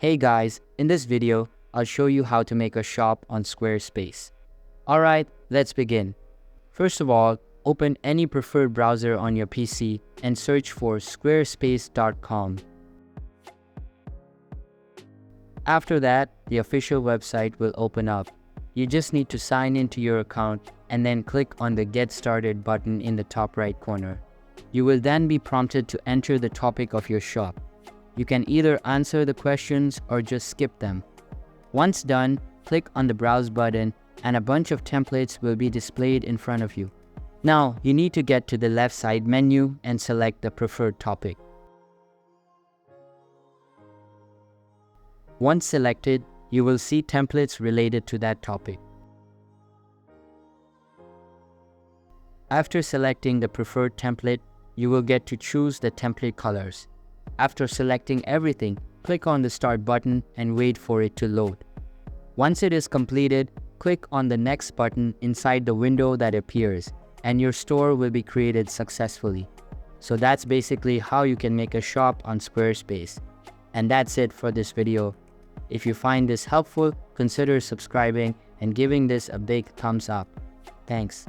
Hey guys, in this video, I'll show you how to make a shop on Squarespace. Alright, let's begin. First of all, open any preferred browser on your PC and search for squarespace.com. After that, the official website will open up. You just need to sign into your account and then click on the Get Started button in the top right corner. You will then be prompted to enter the topic of your shop. You can either answer the questions or just skip them. Once done, click on the Browse button and a bunch of templates will be displayed in front of you. Now, you need to get to the left side menu and select the preferred topic. Once selected, you will see templates related to that topic. After selecting the preferred template, you will get to choose the template colors. After selecting everything, click on the Start button and wait for it to load. Once it is completed, click on the Next button inside the window that appears, and your store will be created successfully. So that's basically how you can make a shop on Squarespace. And that's it for this video. If you find this helpful, consider subscribing and giving this a big thumbs up. Thanks.